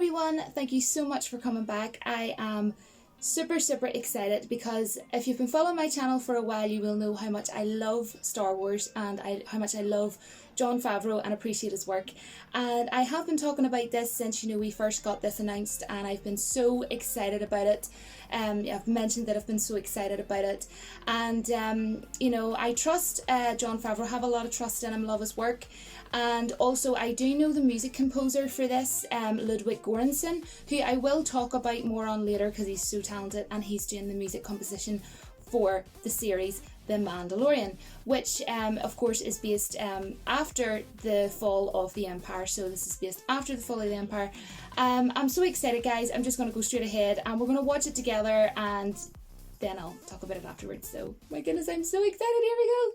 everyone, thank you so much for coming back. I am super excited because if you've been following my channel for a while, you will know how much I love Star Wars and how much I love Jon Favreau and appreciate his work. And I have been talking about this since, we first got this announced, and I've been so excited about it. I've mentioned that I've been so excited about it, and I trust Jon Favreau, have a lot of trust in him, love his work. And also I do know the music composer for this, Ludwig Göransson, who I will talk about more on later because he's so talented, and he's doing the music composition for the series The Mandalorian, which of course is based after the fall of the Empire. So this is based after the fall of the Empire. I'm so excited, guys. I'm just going to go straight ahead and we're going to watch it together, and then I'll talk about it afterwards. So my goodness, I'm so excited. Here we go.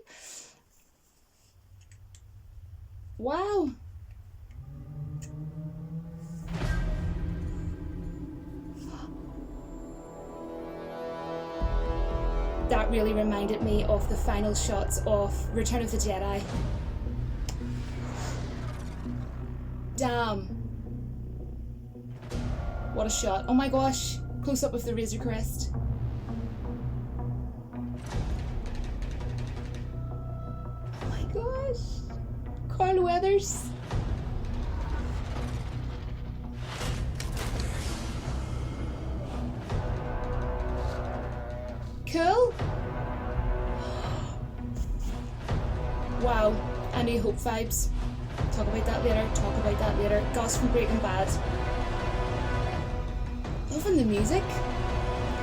Wow. That really reminded me of the final shots of Return of the Jedi. Damn. What a shot. Oh my gosh. Close up with the Razor Crest. Oh my gosh. Carl Weathers. Cool. Wow, A New Hope vibes. Talk about that later. Gus from Breaking Bad. Loving the music.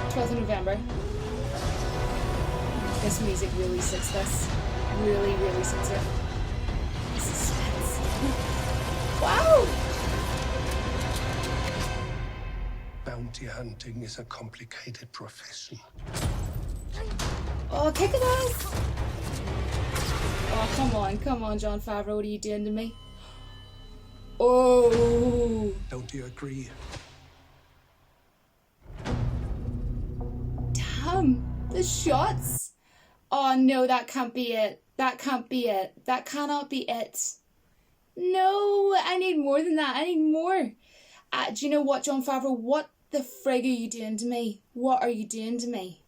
12th of November. This music really suits this. Really suits it. Suspense. Wow! Bounty hunting is a complicated profession. Oh, kick it ass! Oh, come on, Jon Favreau, what are you doing to me? Oh! Don't you agree? Damn, the shots! Oh no, that can't be it. That can't be it. That cannot be it. No, I need more than that. I need more. Do you know what, Jon Favreau? What the frig are you doing to me? What are you doing to me?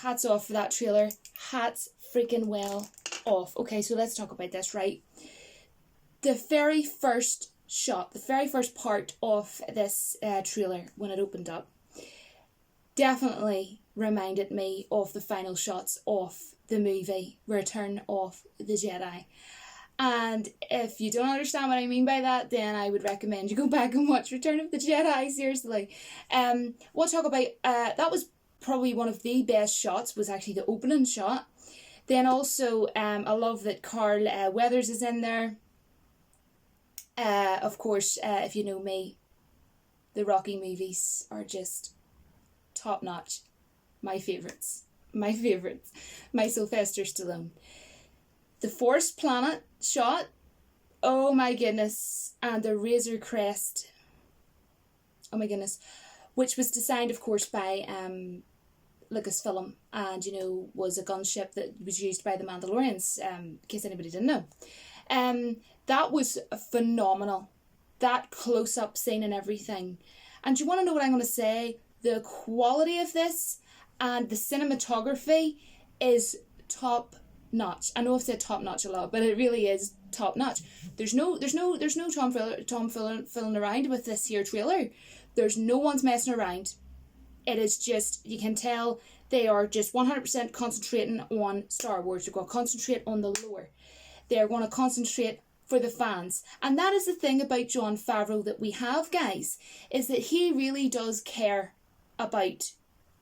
Hats off for that trailer. Hats freaking well off. Okay, so let's talk about this, right? The very first shot, the very first part of this trailer when it opened up definitely reminded me of the final shots of the movie Return of the Jedi. And if you don't understand what I mean by that, then I would recommend you go back and watch Return of the Jedi, seriously. We'll talk about, that was probably one of the best shots, was actually the opening shot. Then also, I love that Carl Weathers is in there. Of course, if you know me, the Rocky movies are just top notch. My favourites. My Sylvester Stallone. The Forest Planet shot, oh my goodness, and the Razor Crest, oh my goodness, which was designed, of course, by Lucasfilm, and was a gunship that was used by the Mandalorians, in case anybody didn't know. That was phenomenal, that close-up scene and everything. And do you want to know what I'm going to say? The quality of this and the cinematography is top notch. I know I've said top notch a lot, but it really is top notch. There's no Tom fooling around with this here trailer. There's no one's messing around. It is just, you can tell they are just 100% concentrating on Star Wars. They're going to concentrate on the lore. They're going to concentrate for the fans. And that is the thing about Jon Favreau that we have, guys, is that he really does care about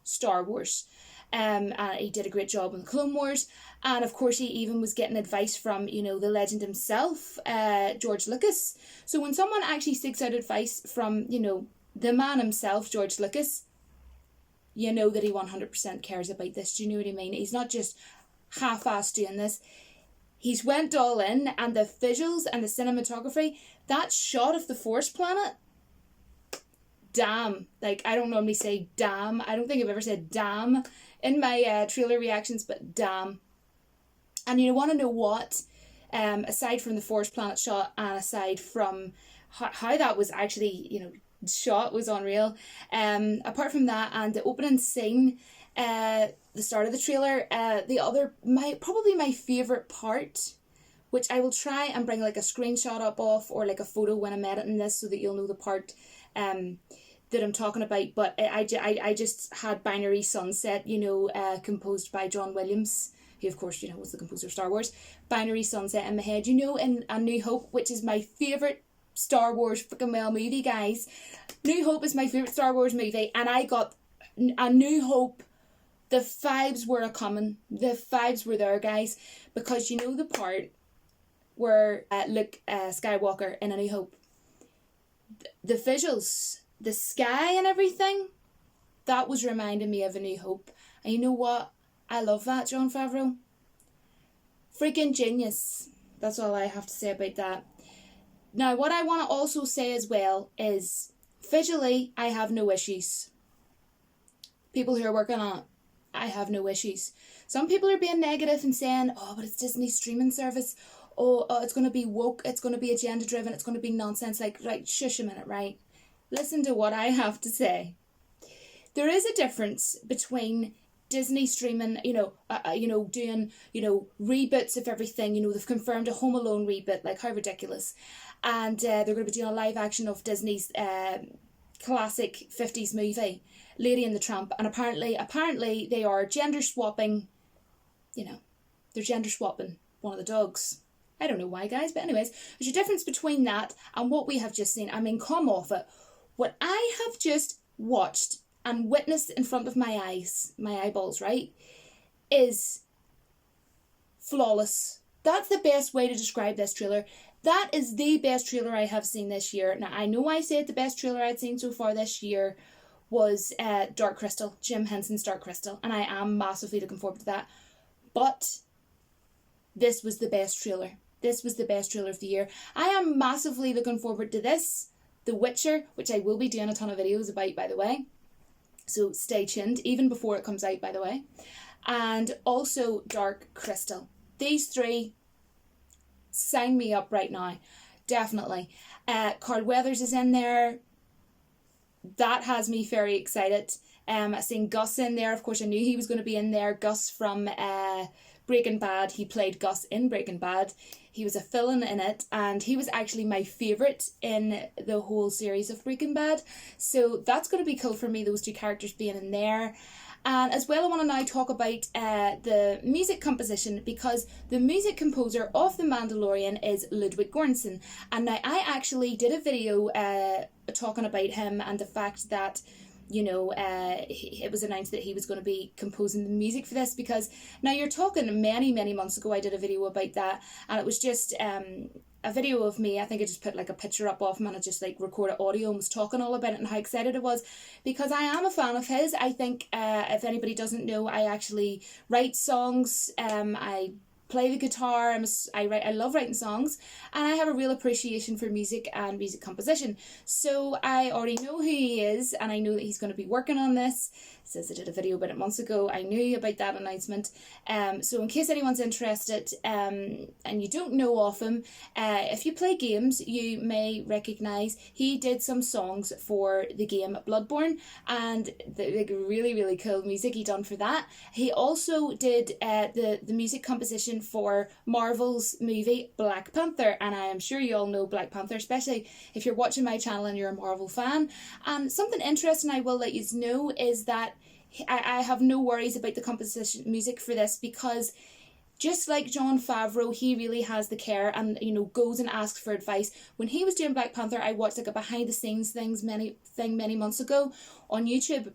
Star Wars. And he did a great job in the Clone Wars. And of course he even was getting advice from, the legend himself, George Lucas. So when someone actually seeks out advice from, the man himself, George Lucas, you know that he 100% cares about this. Do you know what I mean? He's not just half-assed doing this. He's went all in, and the visuals and the cinematography, that shot of the Forest Planet, damn. Like, I don't normally say damn. I don't think I've ever said damn in my trailer reactions, but damn. And you want to know what? Aside from the Forest Planet shot and aside from how that was actually, you know, shot was unreal. Apart from that, and the opening scene, the start of the trailer, probably my favourite part, which I will try and bring like a screenshot up of, or like a photo when I'm editing this, so that you'll know the part that I'm talking about. But I just had Binary Sunset, you know, composed by John Williams, who of course, you know, was the composer of Star Wars. Binary Sunset in my head, you know, in A New Hope, which is my favourite Star Wars freaking well movie, guys. New Hope is my favourite Star Wars movie, and I got A New Hope. The vibes were a-coming. The vibes were there, guys, because you know the part where Luke Skywalker in A New Hope, the visuals, the sky and everything, that was reminding me of A New Hope. And you know what? I love that, Jon Favreau. Freaking genius. That's all I have to say about that. Now, what I want to also say as well is, visually, I have no issues. People who are working on it, I have no issues. Some people are being negative and saying, oh, but it's Disney's streaming service. Oh, it's going to be woke. It's going to be agenda driven. It's going to be nonsense. Like, right, shush a minute, right? Listen to what I have to say. There is a difference between Disney streaming, doing, reboots of everything. You know, they've confirmed a Home Alone reboot, like how ridiculous. And they're going to be doing a live action of Disney's classic 50s movie, Lady and the Tramp. And apparently they are gender swapping, they're gender swapping one of the dogs. I don't know why, guys, but anyways, there's a difference between that and what we have just seen. I mean, come off it. What I have just watched and witnessed in front of my eyes, my eyeballs, right, is flawless. That's the best way to describe this trailer. That is the best trailer I have seen this year. Now, I know I said the best trailer I'd seen so far this year was Dark Crystal, Jim Henson's Dark Crystal, and I am massively looking forward to that. But this was the best trailer. This was the best trailer of the year. I am massively looking forward to this, The Witcher, which I will be doing a ton of videos about, by the way. So stay tuned, even before it comes out, by the way. And also Dark Crystal. These three, sign me up right now. Definitely. Carl Weathers is in there. That has me very excited. I seen Gus in there. Of course, I knew he was going to be in there. Gus from Breaking Bad. He played Gus in Breaking Bad. He was a villain in it, and he was actually my favourite in the whole series of Breaking Bad. So that's going to be cool for me, those two characters being in there. And as well, I want to now talk about the music composition, because the music composer of The Mandalorian is Ludwig Göransson. And now I actually did a video talking about him and the fact that, it was announced that he was going to be composing the music for this, because now you're talking many months ago I did a video about that, and it was just a video of me. I think I just put like a picture up of him, and I just like recorded audio and was talking all about it and how excited I was, because I am a fan of his. I think if anybody doesn't know, I actually write songs. I play the guitar. I love writing songs, and I have a real appreciation for music and music composition. So I already know who he is, and I know that he's going to be working on this. Since I did a video about it months ago, I knew about that announcement. So in case anyone's interested, and you don't know of him, if you play games, you may recognise he did some songs for the game Bloodborne, and the really cool music he done for that. He also did the music composition for Marvel's movie Black Panther, and I am sure you all know Black Panther, especially if you're watching my channel and you're a Marvel fan. And something interesting I will let you know is that I have no worries about the composition music for this, because just like Jon Favreau, he really has the care and, goes and asks for advice. When he was doing Black Panther, I watched like a behind the scenes thing many months ago on YouTube,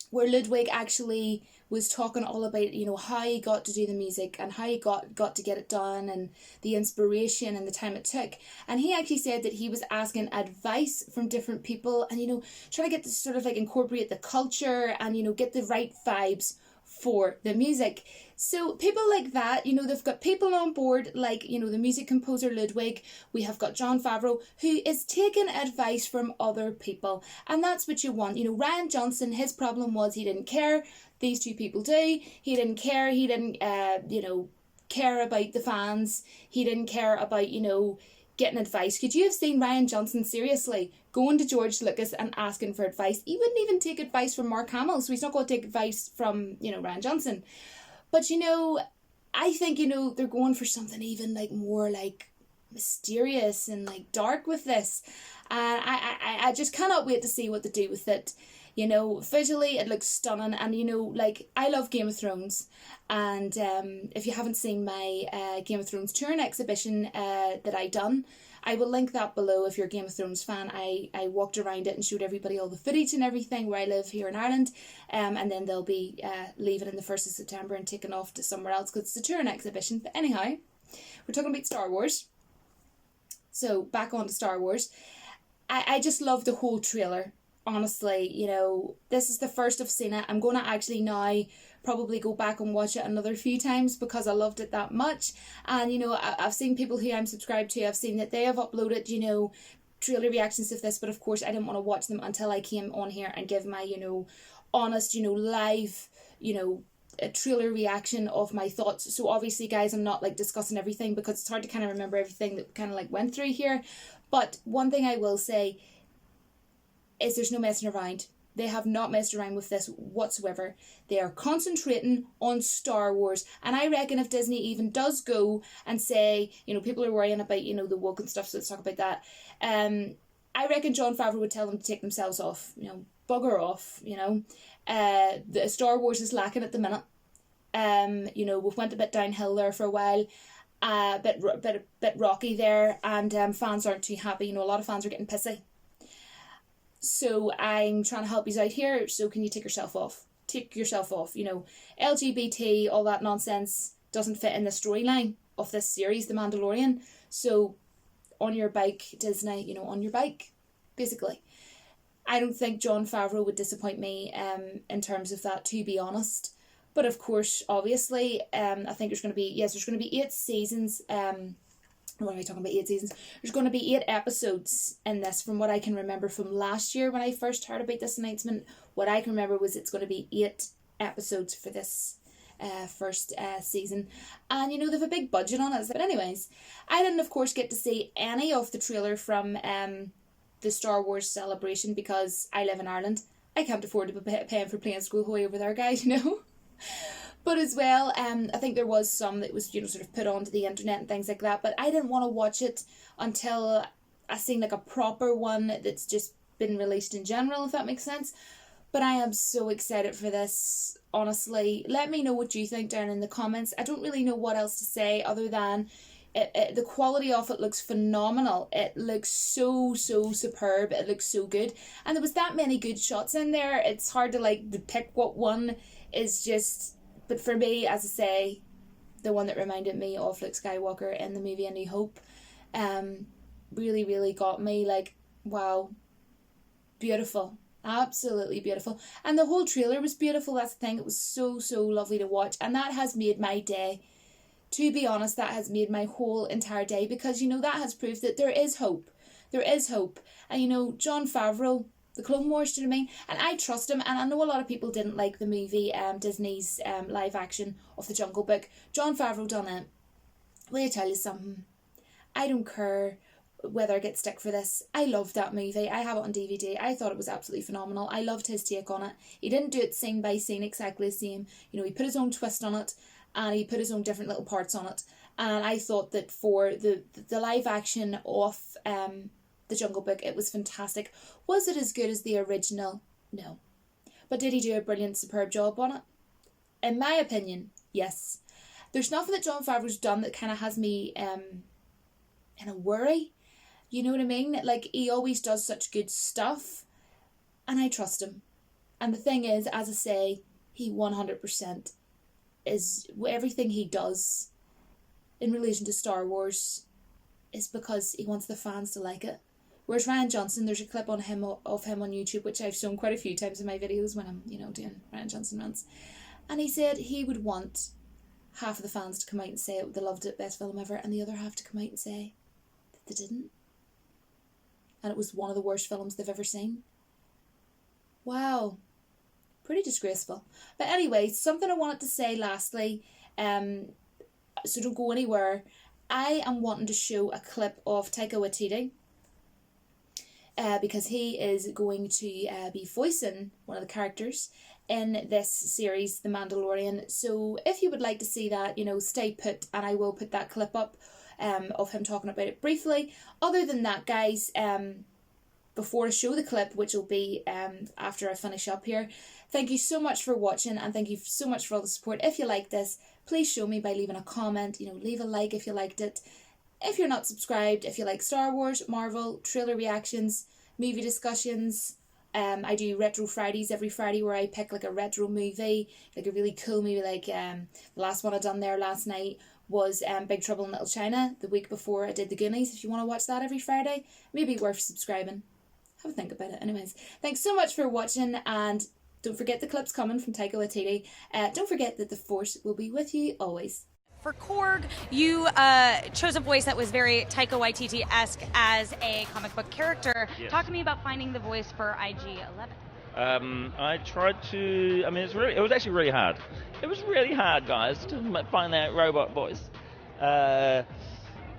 where Ludwig actually was talking all about, how he got to do the music and how he got to get it done, and the inspiration and the time it took. And he actually said that he was asking advice from different people and, trying to get to sort of like incorporate the culture and, get the right vibes for the music. So people like that, they've got people on board like, the music composer Ludwig. We have got Jon Favreau, who is taking advice from other people. And that's what you want. Rian Johnson, his problem was he didn't care. These two people do. He didn't care. He didn't, care about the fans. He didn't care about, getting advice. Could you have seen Ryan Johnson seriously going to George Lucas and asking for advice? He wouldn't even take advice from Mark Hamill, so he's not going to take advice from, Ryan Johnson. But, I think, they're going for something even, like, more, like, mysterious and, like, dark with this. And I just cannot wait to see what they do with it. Visually it looks stunning, and like, I love Game of Thrones, and if you haven't seen my Game of Thrones tour and exhibition that I done, I will link that below. If you're a Game of Thrones fan, I walked around it and showed everybody all the footage and everything where I live here in Ireland, and then they'll be leaving in the 1st of September and taking off to somewhere else because it's a tour and exhibition. But anyhow, we're talking about Star Wars, so back on to Star Wars. I just love the whole trailer. Honestly, this is the first I've seen it. I'm going to actually now probably go back and watch it another few times because I loved it that much. And, I've seen people who I'm subscribed to, I've seen that they have uploaded, trailer reactions of this. But of course, I didn't want to watch them until I came on here and give my, honest, live, a trailer reaction of my thoughts. So obviously, guys, I'm not like discussing everything because it's hard to kind of remember everything that kind of like went through here. But one thing I will say is there's no messing around. They have not messed around with this whatsoever. They are concentrating on Star Wars. And I reckon if Disney even does go and say, people are worrying about, the woke and stuff, so let's talk about that. I reckon Jon Favreau would tell them to take themselves off, bugger off, The Star Wars is lacking at the minute. We've went a bit downhill there for a while. Bit rocky there, and fans aren't too happy. A lot of fans are getting pissy. So I'm trying to help you out here. So can you take yourself off? Take yourself off. LGBT, all that nonsense doesn't fit in the storyline of this series, The Mandalorian. So on your bike, Disney, on your bike, basically. I don't think Jon Favreau would disappoint me in terms of that, to be honest. But of course, obviously, I think there's going to be 8 seasons. What am I talking about? 8 seasons. There's going to be 8 episodes in this, from what I can remember from last year when I first heard about this announcement. What I can remember was it's going to be 8 episodes for this first season. And, they have a big budget on it. But anyways, I didn't, of course, get to see any of the trailer from the Star Wars celebration because I live in Ireland. I can't afford to be paying for plane school way over there, guys, But as well, I think there was some that was, sort of put onto the internet and things like that. But I didn't want to watch it until I seen like a proper one that's just been released in general, if that makes sense. But I am so excited for this, honestly. Let me know what you think down in the comments. I don't really know what else to say other than the quality of it looks phenomenal. It looks so superb. It looks so good. And there was that many good shots in there. It's hard to pick what one is just... But for me, as I say, the one that reminded me of Luke Skywalker in the movie A New Hope really, really got me. Wow. Beautiful. Absolutely beautiful. And the whole trailer was beautiful. That's the thing. It was so lovely to watch. And that has made my day. To be honest, that has made my whole entire day because, that has proved that there is hope. There is hope. And, Jon Favreau... The Clone Wars, do you know what I mean? And I trust him, and I know a lot of people didn't like the movie, Disney's live action of The Jungle Book. Jon Favreau done it. Will I tell you something? I don't care whether I get stick for this. I loved that movie. I have it on DVD. I thought it was absolutely phenomenal. I loved his take on it. He didn't do it scene by scene exactly the same. He put his own twist on it, and he put his own different little parts on it. And I thought that for the live action of... The Jungle Book, it was fantastic. Was it as good as the original? No. But did he do a brilliant, superb job on it? In my opinion, yes. There's nothing that Jon Favreau's done that kind of has me in a worry. You know what I mean? He always does such good stuff. And I trust him. And the thing is, as I say, he 100% is... Everything he does in relation to Star Wars is because he wants the fans to like it. Whereas Ryan Johnson, there's a clip of him on YouTube, which I've shown quite a few times in my videos when I'm, doing Ryan Johnson runs. And he said he would want half of the fans to come out and say they loved it, best film ever, and the other half to come out and say that they didn't. And it was one of the worst films they've ever seen. Wow. Pretty disgraceful. But anyway, something I wanted to say lastly, so don't go anywhere. I am wanting to show a clip of Taika Waititi, because he is going to be voicing one of the characters in this series, The Mandalorian. So if you would like to see that, stay put, and I will put that clip up of him talking about it briefly. Other than that, guys, before I show the clip, which will be after I finish up here, thank you so much for watching, and thank you so much for all the support. If you like this, please show me by leaving a comment, leave a like if you liked it. If you're not subscribed, if you like Star Wars, Marvel, trailer reactions, movie discussions, I do Retro Fridays every Friday where I pick like a retro movie, like a really cool movie, like the last one I done there last night was Big Trouble in Little China. The week before I did The Goonies. If you want to watch that every Friday, maybe worth subscribing. Have a think about it. Anyways, thanks so much for watching, and don't forget the clips coming from Taika Waititi. Don't forget that the Force will be with you always. For Korg, you chose a voice that was very Taika Waititi-esque as a comic book character. Yes. Talk to me about finding the voice for IG-11. I tried to. It was actually really hard. It was really hard, guys, to find that robot voice,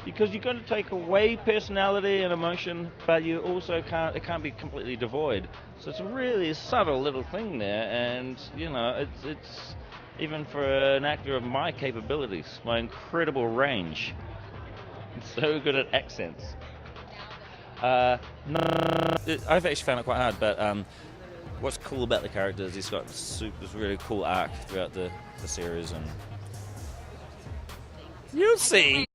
because you've got to take away personality and emotion, but you also can't. It can't be completely devoid. So it's a really subtle little thing there, and it's even for an actor of my capabilities, my incredible range. I'm so good at accents. I've actually found it quite hard, but what's cool about the character is he's got this really cool arc throughout the series, and you'll see.